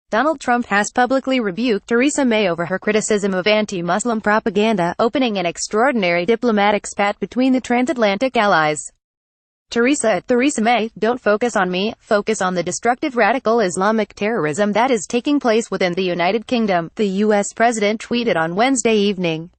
Donald Trump has publicly rebuked Theresa May over her criticism of anti-Muslim propaganda, opening an extraordinary diplomatic spat between the transatlantic allies. Theresa May, don't focus on me, focus on the destructive radical Islamic terrorism that is taking place within the United Kingdom, the U.S. president tweeted on Wednesday evening.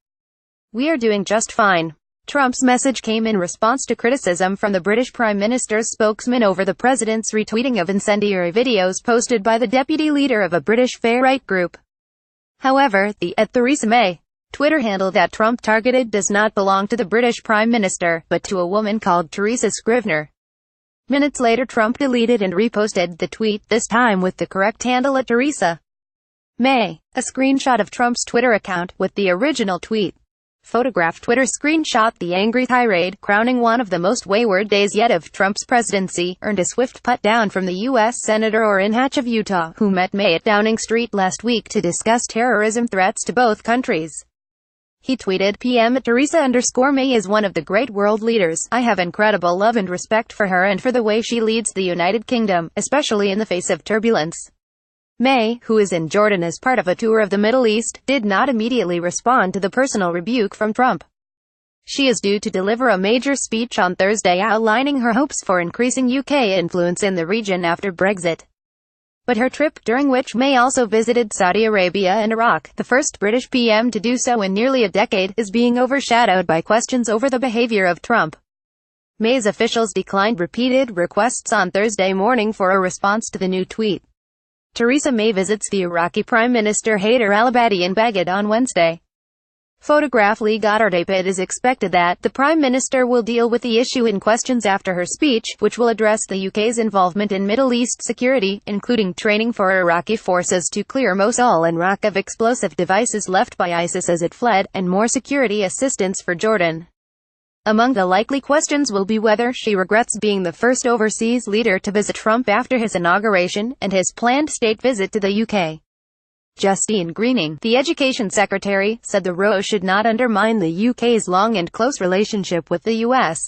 We are doing just fine. Trump's message came in response to criticism from the British Prime Minister's spokesman over the president's retweeting of incendiary videos posted by the deputy leader of a British far-right group. However, the @TheresaMay Twitter handle that Trump targeted does not belong to the British Prime Minister, but to a woman called Teresa Scrivener. Minutes later, Trump deleted and reposted the tweet, this time with the correct handle @Theresa May. A screenshot of Trump's Twitter account, with the original tweet. Photograph Twitter screenshot the angry tirade, crowning one of the most wayward days yet of Trump's presidency, earned a swift put-down from the U.S. Senator Orrin Hatch of Utah, who met May at Downing Street last week to discuss terrorism threats to both countries. He tweeted, PM @Theresa_May is one of the great world leaders. I have incredible love and respect for her and for the way she leads the United Kingdom, especially in the face of turbulence. May, who is in Jordan as part of a tour of the Middle East, did not immediately respond to the personal rebuke from Trump. She is due to deliver a major speech on Thursday outlining her hopes for increasing UK influence in the region after Brexit. But her trip, during which May also visited Saudi Arabia and Iraq, the first British PM to do so in nearly a decade, is being overshadowed by questions over the behavior of Trump. May's officials declined repeated requests on Thursday morning for a response to the new tweet. Theresa May visits the Iraqi Prime Minister Haider al-Abadi in Baghdad on Wednesday. Photograph Lee Goddard. It is expected that the Prime Minister will deal with the issue in questions after her speech, which will address the UK's involvement in Middle East security, including training for Iraqi forces to clear Mosul and Raqqa of explosive devices left by ISIS as it fled, and more security assistance for Jordan. Among the likely questions will be whether she regrets being the first overseas leader to visit Trump after his inauguration, and his planned state visit to the UK. Justine Greening, the Education Secretary, said the row should not undermine the UK's long and close relationship with the US.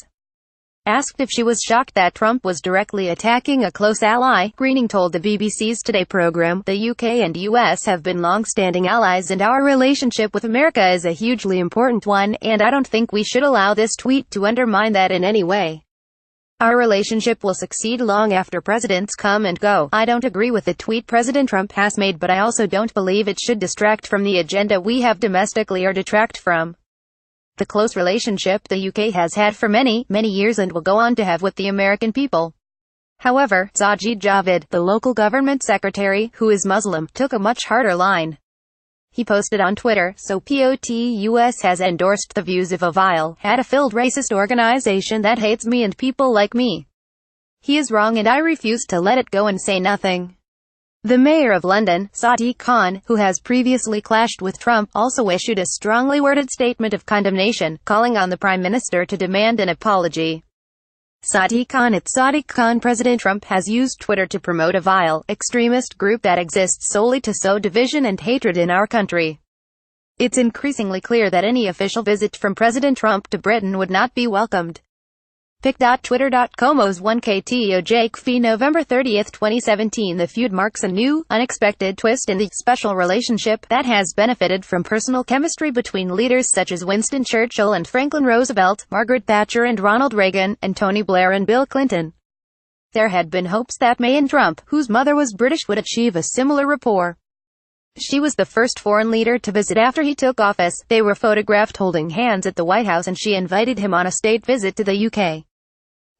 Asked if she was shocked that Trump was directly attacking a close ally, Greening told the BBC's Today program, the UK and US have been long-standing allies and our relationship with America is a hugely important one, and I don't think we should allow this tweet to undermine that in any way. Our relationship will succeed long after presidents come and go. I don't agree with the tweet President Trump has made, but I also don't believe it should distract from the agenda we have domestically or detract from the close relationship the UK has had for many, many years and will go on to have with the American people. However, Sajid Javid, the local government secretary, who is Muslim, took a much harder line. He posted on Twitter, so POTUS has endorsed the views of a vile, hate-filled racist organization that hates me and people like me. He is wrong and I refuse to let it go and say nothing. The mayor of London, Sadiq Khan, who has previously clashed with Trump, also issued a strongly worded statement of condemnation, calling on the Prime Minister to demand an apology. Sadiq Khan. President Trump has used Twitter to promote a vile, extremist group that exists solely to sow division and hatred in our country. It's increasingly clear that any official visit from President Trump to Britain would not be welcomed. Pic.twitter.com's 1KTOJKFI November 30, 2017. The feud marks a new, unexpected twist in the special relationship that has benefited from personal chemistry between leaders such as Winston Churchill and Franklin Roosevelt, Margaret Thatcher and Ronald Reagan, and Tony Blair and Bill Clinton. There had been hopes that May and Trump, whose mother was British, would achieve a similar rapport. She was the first foreign leader to visit after he took office. They were photographed holding hands at the White House and she invited him on a state visit to the UK.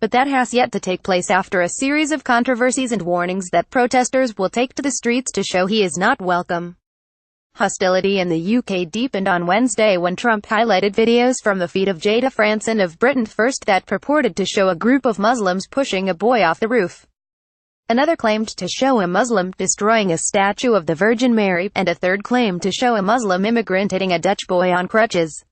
But that has yet to take place after a series of controversies and warnings that protesters will take to the streets to show he is not welcome. Hostility in the UK deepened on Wednesday when Trump highlighted videos from the feed of Jada Franson of Britain First that purported to show a group of Muslims pushing a boy off the roof. Another claimed to show a Muslim destroying a statue of the Virgin Mary, and a third claimed to show a Muslim immigrant hitting a Dutch boy on crutches.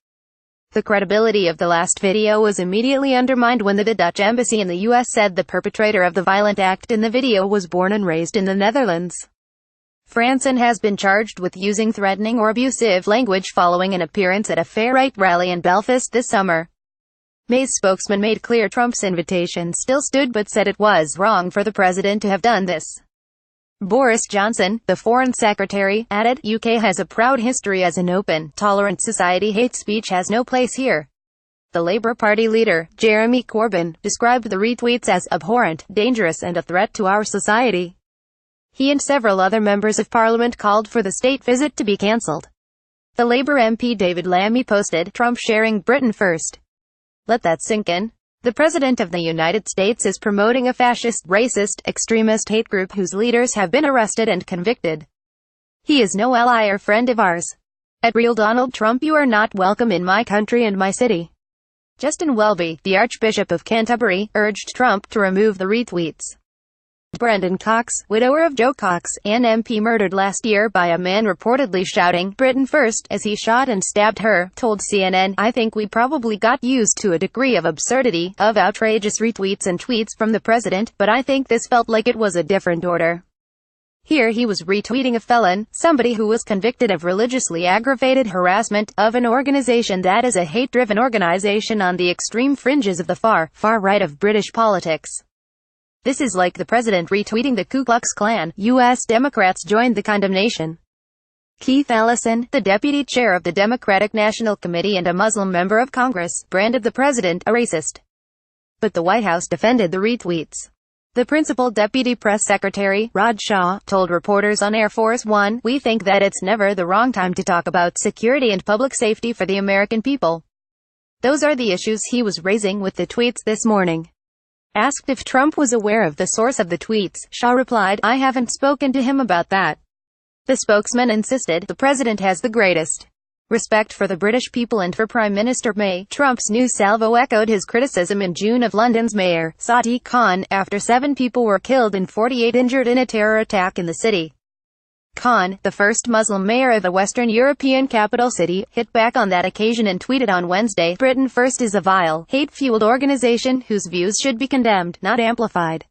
The credibility of the last video was immediately undermined when the Dutch embassy in the U.S. said the perpetrator of the violent act in the video was born and raised in the Netherlands. Franson has been charged with using threatening or abusive language following an appearance at a far-right rally in Belfast this summer. May's spokesman made clear Trump's invitation still stood but said it was wrong for the president to have done this. Boris Johnson, the Foreign Secretary, added, UK has a proud history as an open, tolerant society. Hate speech has no place here. The Labour Party leader, Jeremy Corbyn, described the retweets as abhorrent, dangerous and a threat to our society. He and several other members of Parliament called for the state visit to be cancelled. The Labour MP David Lammy posted, Trump sharing Britain first. Let that sink in. The President of the United States is promoting a fascist, racist, extremist hate group whose leaders have been arrested and convicted. He is no ally or friend of ours. At Real Donald Trump, you are not welcome in my country and my city. Justin Welby, the Archbishop of Canterbury, urged Trump to remove the retweets. Brendan Cox, widower of Joe Cox, an MP murdered last year by a man reportedly shouting, Britain first, as he shot and stabbed her, told CNN, I think we probably got used to a degree of absurdity, of outrageous retweets and tweets from the president, but I think this felt like it was a different order. Here he was retweeting a felon, somebody who was convicted of religiously aggravated harassment, of an organization that is a hate-driven organization on the extreme fringes of the far right of British politics. This is like the president retweeting the Ku Klux Klan. U.S. Democrats joined the condemnation. Keith Ellison, the deputy chair of the Democratic National Committee and a Muslim member of Congress, branded the president a racist. But the White House defended the retweets. The principal deputy press secretary, Rod Shaw, told reporters on Air Force One, we think that it's never the wrong time to talk about security and public safety for the American people. Those are the issues he was raising with the tweets this morning. Asked if Trump was aware of the source of the tweets, Shaw replied, I haven't spoken to him about that. The spokesman insisted, the president has the greatest respect for the British people and for Prime Minister May. Trump's new salvo echoed his criticism in June of London's Mayor, Sadiq Khan, after 7 people were killed and 48 injured in a terror attack in the city. Khan, the first Muslim mayor of a Western European capital city, hit back on that occasion and tweeted on Wednesday, Britain First is a vile, hate-fueled organization whose views should be condemned, not amplified.